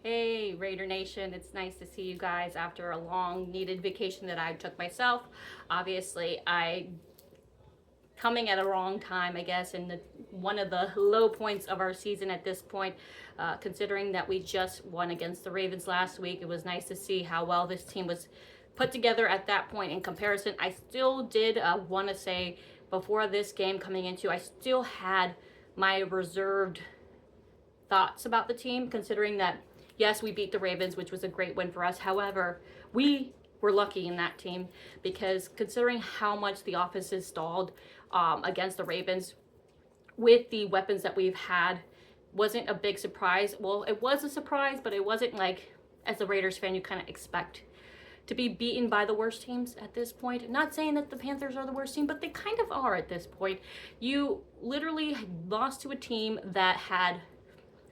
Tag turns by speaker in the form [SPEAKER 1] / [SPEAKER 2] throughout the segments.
[SPEAKER 1] Hey Raider Nation, it's nice to see you guys after a long needed vacation that I took myself. Obviously, I coming at a wrong time, I guess, in one of the low points of our season at this point, considering that we just won against the Ravens last week. It was nice to see how well this team was put together at that point in comparison. I still did want to say before this game coming into, I still had my reserved thoughts about the team, considering that, yes, we beat the Ravens, which was a great win for us. However, we were lucky in that team because considering how much the offense is stalled against the Ravens with the weapons that we've had, wasn't a big surprise. Well, it was a surprise, but it wasn't like, as a Raiders fan, you kind of expect to be beaten by the worst teams at this point. Not saying that the Panthers are the worst team, but they kind of are at this point. You literally lost to a team that had,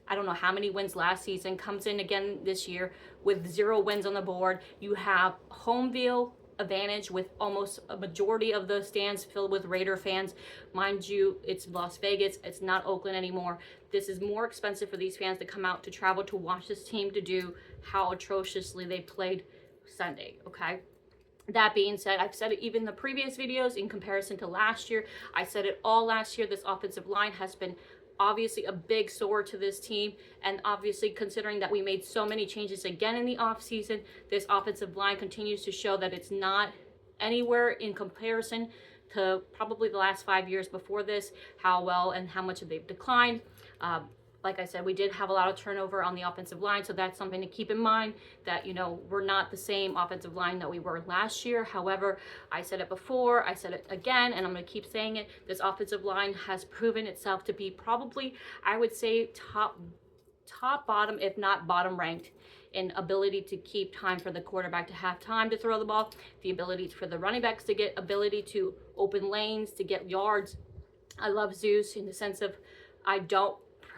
[SPEAKER 1] I don't know how many wins last season, comes in again this year with 0 wins on the board. You have home field advantage with almost a majority of the stands filled with Raider fans. Mind you, it's Las Vegas, it's not Oakland anymore. This is more expensive for these fans to come out to travel to watch this team to do how atrociously they played Sunday, okay? That being said, I've said it even in the previous videos in comparison to last year. I said it all last year. This offensive line has been obviously a big sore to this team, and obviously considering that we made so many changes again in the offseason, this offensive line continues to show that it's not anywhere in comparison to probably the last 5 years before this, how well and how much they've declined. Like I said, we did have a lot of turnover on the offensive line, so that's something to keep in mind, that, you know, we're not the same offensive line that we were last year. However, I said it before, I said it again, and I'm going to keep saying it. This offensive line has proven itself to be probably, I would say, top bottom, if not bottom ranked in ability to keep time for the quarterback to have time to throw the ball, the ability for the running backs to get ability to open lanes, to get yards. I love Zeus in the sense of I don't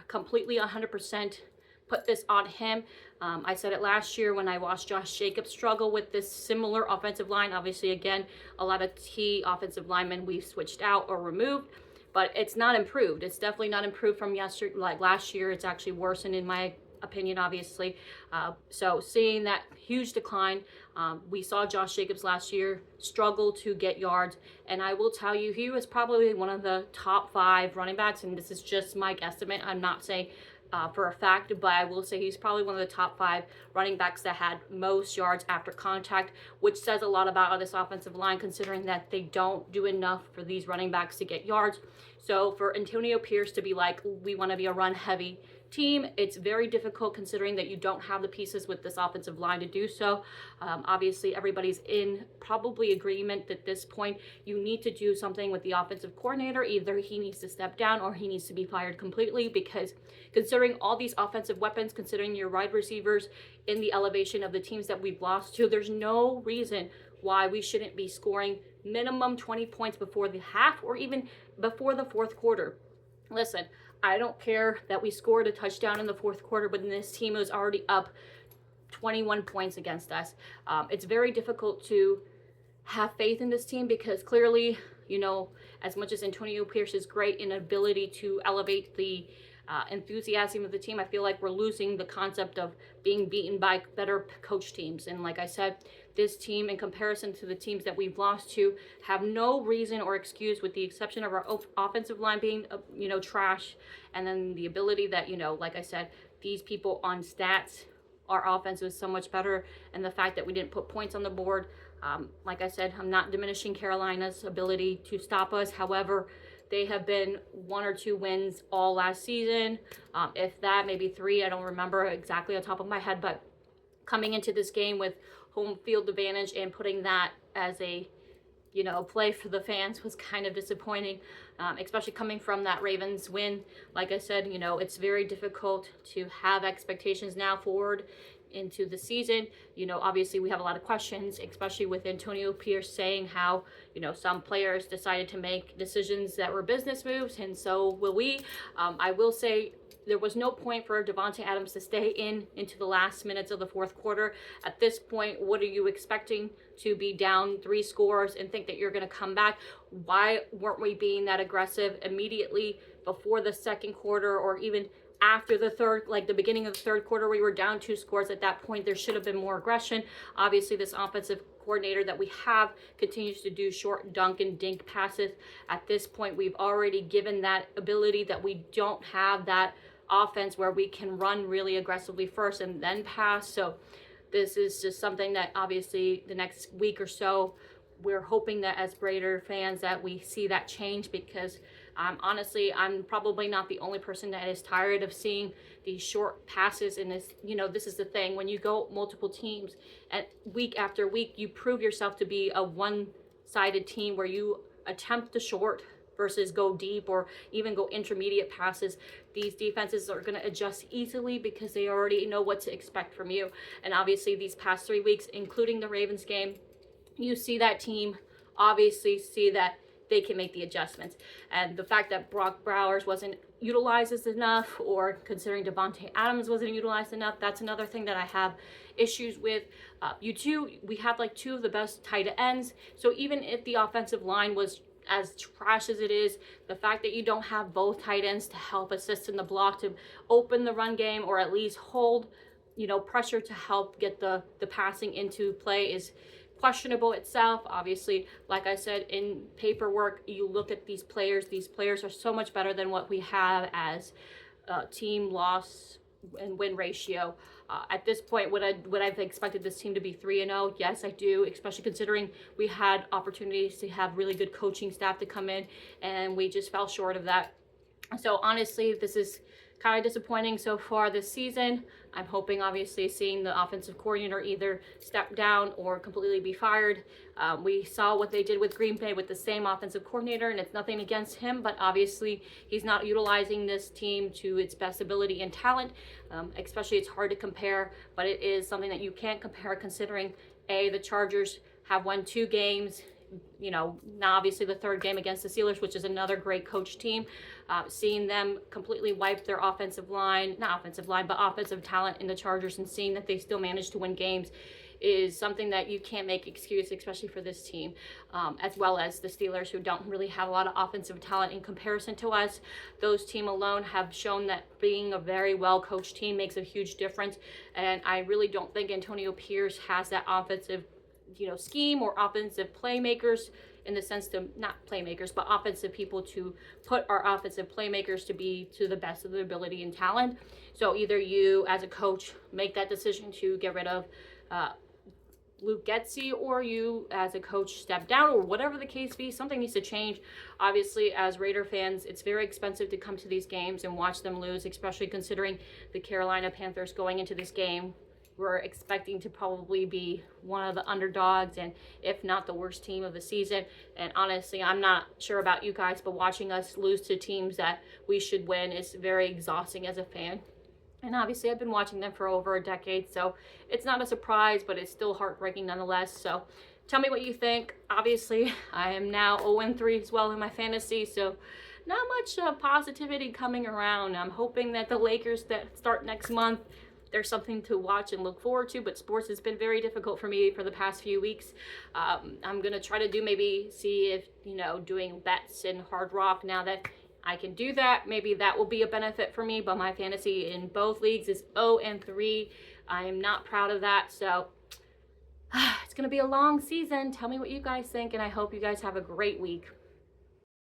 [SPEAKER 1] completely 100% put this on him. I said it last year when I watched Josh Jacobs struggle with this similar offensive line. Obviously, again, a lot of key offensive linemen we've switched out or removed, but it's not improved. It's definitely not improved from last year. It's actually worsened in my opinion, obviously. So seeing that huge decline, we saw Josh Jacobs last year struggle to get yards, and I will tell you, he was probably one of the top 5 running backs, and this is just my guesstimate. I'm not saying for a fact, but I will say he's probably one of the top 5 running backs that had most yards after contact, which says a lot about this offensive line, considering that they don't do enough for these running backs to get yards. So for Antonio Pierce to be like, we want to be a run heavy team, it's very difficult considering that you don't have the pieces with this offensive line to do so. Obviously, everybody's in probably agreement at this point. You need to do something with the offensive coordinator. Either he needs to step down or he needs to be fired completely, because considering all these offensive weapons, considering your wide receivers in the elevation of the teams that we've lost to, there's no reason why we shouldn't be scoring minimum 20 points before the half or even before the fourth quarter. Listen, I don't care that we scored a touchdown in the fourth quarter, but this team was already up 21 points against us. It's very difficult to have faith in this team because clearly, you know, as much as Antonio Pierce is great in ability to elevate the enthusiasm of the team, I feel like we're losing the concept of being beaten by better coach teams. And like I said, this team, in comparison to the teams that we've lost to, have no reason or excuse, with the exception of our offensive line being, you know, trash, and then the ability that, you know, like I said, these people on stats, our offense was so much better, and the fact that we didn't put points on the board. Like I said, I'm not diminishing Carolina's ability to stop us. However, they have been 1 or 2 wins all last season. If that, maybe 3, I don't remember exactly on top of my head, but coming into this game with home field advantage and putting that as a, you know, play for the fans was kind of disappointing, especially coming from that Ravens win. Like I said, you know, it's very difficult to have expectations now forward into the season. You know, obviously we have a lot of questions, especially with Antonio Pierce saying how, you know, some players decided to make decisions that were business moves, and so will we. I will say there was no point for Davante Adams to stay into the last minutes of the fourth quarter. At this point, what are you expecting to be down 3 scores and think that you're going to come back? Why weren't we being that aggressive immediately before the second quarter, or even after the third, like the beginning of the third quarter, we were down 2 scores. At that point, there should have been more aggression. Obviously, this offensive coordinator that we have continues to do short dunk and dink passes. At this point, we've already given that ability that we don't have that offense where we can run really aggressively first and then pass. So this is just something that obviously the next week or so, we're hoping that as Raider fans that we see that change, because honestly, I'm probably not the only person that is tired of seeing these short passes. And this, this is the thing, when you go multiple teams and week after week, you prove yourself to be a one-sided team where you attempt the short versus go deep or even go intermediate passes. These defenses are going to adjust easily because they already know what to expect from you. And obviously these past 3 weeks, including the Ravens game, you see that team obviously see that they can make the adjustments. And the fact that Brock Bowers wasn't utilized as enough, or considering Devontae Adams wasn't utilized enough, that's another thing that I have issues with. We have like 2 of the best tight ends. So even if the offensive line was as trash as it is, the fact that you don't have both tight ends to help assist in the block to open the run game, or at least hold, pressure to help get the passing into play is questionable itself. Obviously, like I said, in paperwork, you look at these players are so much better than what we have as team loss and win ratio. At this point, would I've expected this team to be 3-0? Yes, I do, especially considering we had opportunities to have really good coaching staff to come in, and we just fell short of that. So honestly, this is kind of disappointing so far this season. I'm hoping, obviously, seeing the offensive coordinator either step down or completely be fired. We saw what they did with Green Bay with the same offensive coordinator, and it's nothing against him, but obviously he's not utilizing this team to its best ability and talent. Especially, it's hard to compare, but it is something that you can't compare considering, the Chargers have won 2 games. Now obviously the 3rd game against the Steelers, which is another great coach team, seeing them completely wipe their offensive talent in the Chargers, and seeing that they still managed to win games is something that you can't make excuse, especially for this team, as well as the Steelers, who don't really have a lot of offensive talent in comparison to us. Those teams alone have shown that being a very well-coached team makes a huge difference, and I really don't think Antonio Pierce has that offensive scheme or offensive playmakers, in the sense to, not playmakers, but offensive people to put our offensive playmakers to be to the best of their ability and talent. So either you as a coach make that decision to get rid of Luke Getsy, or you as a coach step down, or whatever the case be. Something needs to change. Obviously, as Raider fans, it's very expensive to come to these games and watch them lose, especially considering the Carolina Panthers going into this game we're expecting to probably be one of the underdogs, and if not the worst team of the season. And honestly, I'm not sure about you guys, but watching us lose to teams that we should win is very exhausting as a fan. And obviously, I've been watching them for over a decade, so it's not a surprise, but it's still heartbreaking nonetheless. So tell me what you think. Obviously, I am now 0-3 as well in my fantasy, so not much positivity coming around. I'm hoping that the Lakers that start next month, there's something to watch and look forward to, but sports has been very difficult for me for the past few weeks. I'm going to try to see if, doing bets in Hard Rock, now that I can do that, maybe that will be a benefit for me, but my fantasy in both leagues is 0-3. I am not proud of that, so it's going to be a long season. Tell me what you guys think, and I hope you guys have a great week.